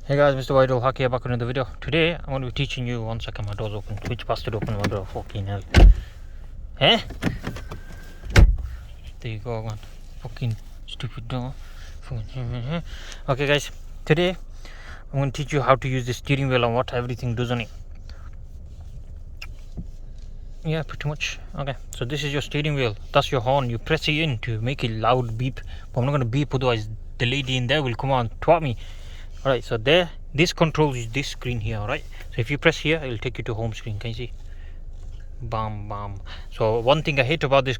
Hey guys, MrWaheedulHaque here, back with another video. Today I'm going to be teaching you, one second, my door's open, which bastard open my door, fucking hell. Eh? There you go, man. Fucking stupid door. Okay guys, today I'm going to teach you how to use the steering wheel and what everything does on it. Yeah, pretty much. Okay, so this is your steering wheel, that's your horn. You press it in to make a loud beep, but I'm not going to beep, otherwise the lady in there will come on and twat me. Alright, so there, this controls this screen here. Alright, so if you press here, it will take you to home screen. Can you see? Bam, bam. So one thing I hate about this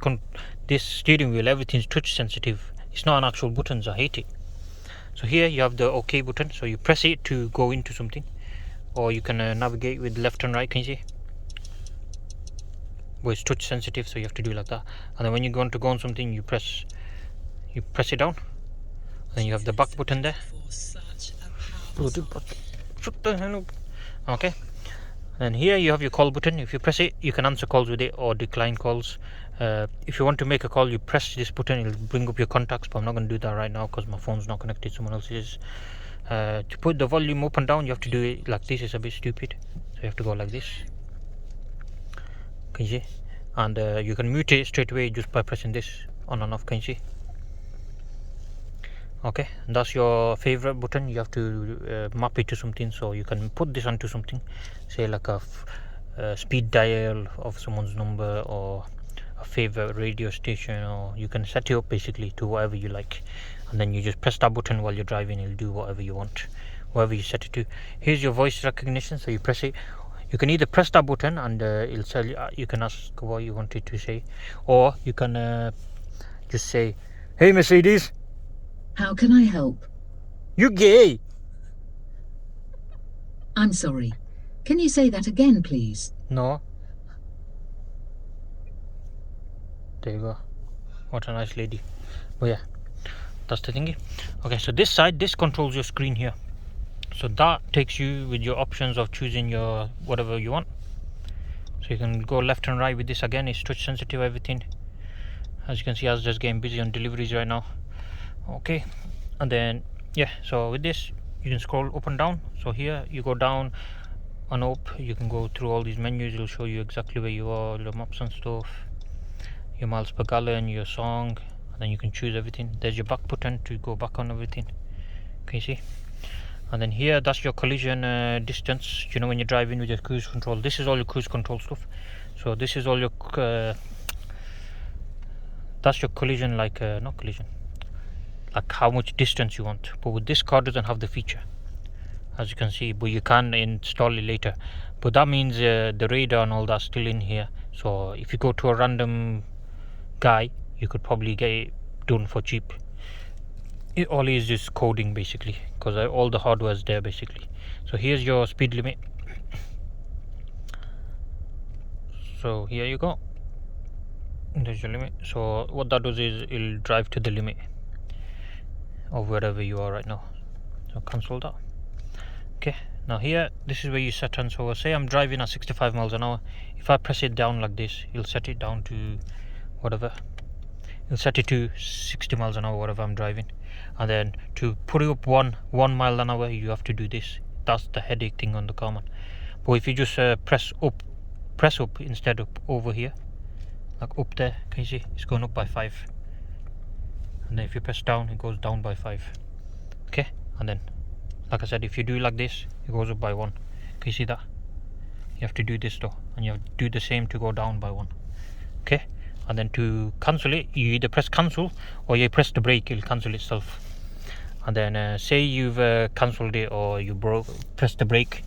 steering wheel, everything's touch sensitive. It's not an actual buttons. I hate it. So here you have the OK button, so you press it to go into something, or you can navigate with left and right. Can you see? But it's touch sensitive, so you have to do like that. And then when you want to go on something, you press it down. Then you have the back button there. Shut the hell up. Okay, and here you have your call button. If you press it, you can answer calls with it or decline calls. If you want to make a call, you press this button, it'll bring up your contacts, but I'm not going to do that right now because my phone's not connected, someone else's. To put the volume up and down, you have to do it like this. It's a bit stupid, so you have to go like this. Can you see? And you can mute it straight away just by pressing this on and off. Can you see? Okay, and that's your favorite button. You have to map it to something, so you can put this onto something, say like a speed dial of someone's number or a favorite radio station, or you can set it up basically to whatever you like, and then you just press that button while you're driving. It'll do whatever you want, whatever you set it to. Here's your voice recognition, so you press it. You can either press that button and it'll tell you, you can ask what you want it to say, or you can just say, "Hey Mercedes, how can I help? You gay?" I'm sorry. Can you say that again, please? No. There you go. What a nice lady. But yeah, that's the thingy. Okay, so this side, this controls your screen here. So that takes you with your options of choosing your whatever you want. So you can go left and right with this. Again, it's touch sensitive, everything. As you can see, I was just getting busy on deliveries right now. Okay, and then yeah, so with this you can scroll up and down. So here you go down and up, you can go through all these menus. It'll show you exactly where you are, your maps and stuff, your miles per gallon, your song, and then you can choose everything. There's your back button to go back on everything. Can you see? And then here, that's your collision distance. You know, when you're driving with your cruise control, this is all your cruise control stuff. So this is all your that's your collision, like not collision, like how much distance you want. But with this car doesn't have the feature, as you can see, but you can install it later. But that means the radar and all that's still in here. So if you go to a random guy, you could probably get it done for cheap. It all is just coding basically, because all the hardware is there basically. So here's your speed limit. So here you go, there's your limit. So what that does is it'll drive to the limit of wherever you are right now. So cancel that. Okay, now here, this is where you set on. So say I'm driving at 65 miles an hour. If I press it down like this, you'll set it down to whatever. You'll set it to 60 miles an hour, whatever I'm driving. And then to put it up one mile an hour, you have to do this. That's the headache thing on the car, man. But if you just press up instead of over here, like up there, can you see? It's going up by 5. And then if you press down, it goes down by 5. Okay, and then like I said, if you do like this, it goes up by 1. Can you see that? You have to do this though, and you have to do the same to go down by 1. Okay, and then to cancel it, you either press cancel or you press the brake. It'll cancel itself. And then say you've cancelled it, or you press the brake,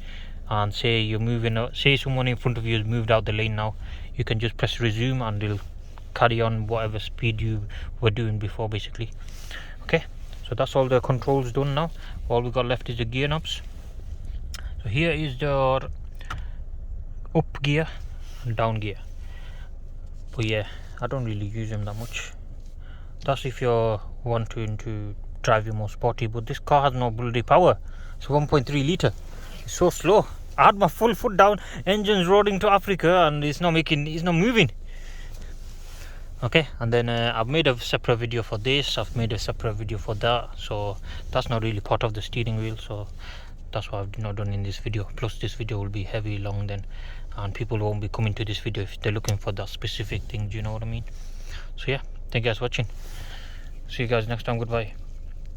and say you're moving out, say someone in front of you has moved out the lane now, you can just press resume and it'll carry on whatever speed you were doing before basically. Okay, so that's all the controls done now. All we got left is the gear knobs. So here is your up gear and down gear. But yeah, I don't really use them that much. That's if you're wanting to drive it more sporty. But this car has no bloody power. It's 1.3 litre. It's so slow. I had my full foot down, engine's roaring to Africa, and it's not moving. Okay, and then I've made a separate video for this, I've made a separate video for that, so that's not really part of the steering wheel. So that's why I've not done in this video. Plus this video will be heavy long then, and people won't be coming to this video if they're looking for that specific thing. Do you know what I mean? So yeah, thank you guys for watching. See you guys next time. Goodbye.